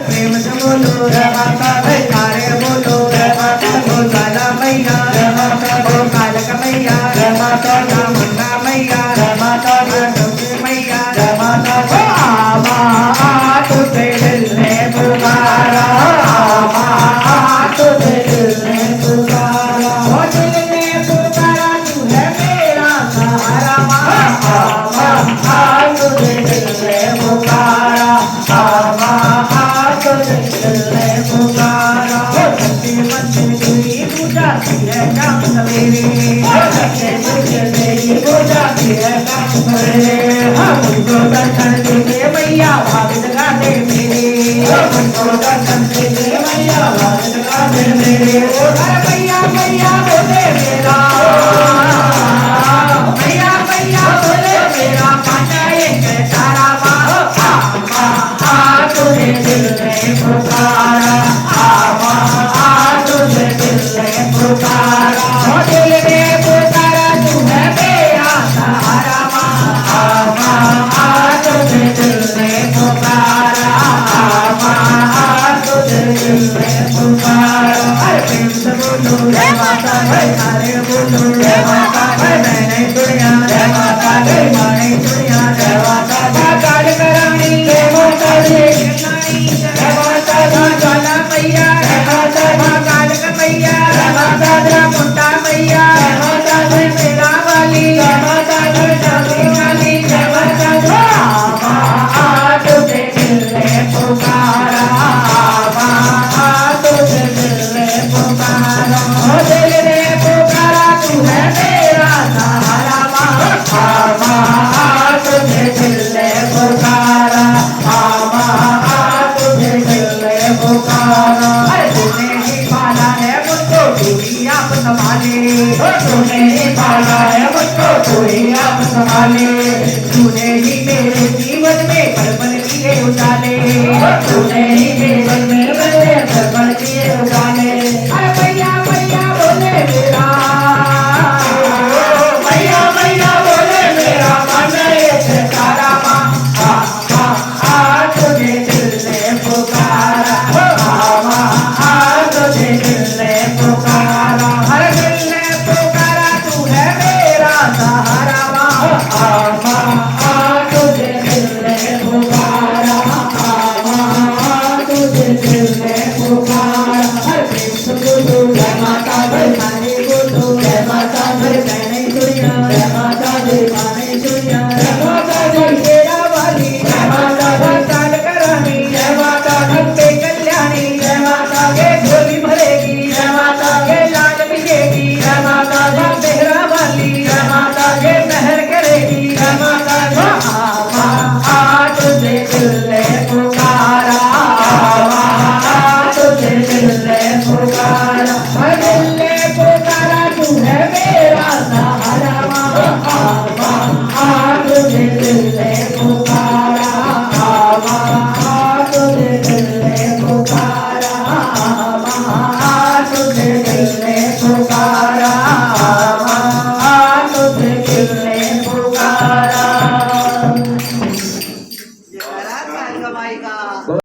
प्रेम से बोलो जय माता दी, सारे बोलो जय माता दी, काला मैया जय माता दी, कालक मैया जय माता दी, मुंडा मैया जय माता दी, दुर्गे मैया जय माता दी। आमा तुझे दिल ने पुकारा, आमा तुझे दिल ने पुकारा, ओ दिल ने पुकारा तू है मेरा सहारा, आमा तुझे दिल ने पुकारा, आमा तुझे दिल ने पुकारा। सच्चे मन से तेरी पूजा की है शाम सवेरे, सच्चे मन से तेरी पूजा की है शाम सवेरे। मुझको दर्शन दे मैया भाग जगा दे मेरे, मुझको दर्शन दे मैया भाग जगा दे मेरे। मैया मैया बोले मेरा, मैया मैया बोले मेरा, माता एक तारा तुझे दिल ने पुकारा, आमा तुझे दिल ने पुकारा, दिल ने पुकारा तू है मेरा सहारा, आमा तुझे दिल ने पुकारा, आमा तुझे दिल ने पुकारा। प्रेम से बोलो जय माता दी, सारे बोलो जय माता दी, मैंने दुनिया जय माता दी, माने दुनिया जय माता दी, काल करानी जय माता दी, जय माता दी, काला मैया जय माता दी, कालक मैया जय माता दी, मुंडा मैया जय माता दी, मेरा वाली जय माता दी, जाने वाली जय माता दी। आमा तुझे दिल ने पुकारा, आमा तुझे दिल ने पुकारा, ओ दिल ने पुकारा तू है मेरा सहारा, आमा तुझे दिल ने पुकारा, आमा तुझे दिल ने पुकारा। तूने ही पाला है मुझको तू ही आप संभाले, तूने ही पाला है मुझको तू ही आप संभाले, तूने ही मेरे जीवन में पल पल किए उजाले, तूने ही जीवन में मेरे पल पल किए उजाले। मैया मैया बोले मेरा, मैया मैया बोले मेरा, मन एक तारा तुझे दिल ने पुकारा, आमा तुझे दिल ने पुकारा, हर दिल ने पुकारा तू है मेरा सहारा, आमा तुझे दिल ने पुकारा, आमा तुझे दिल ने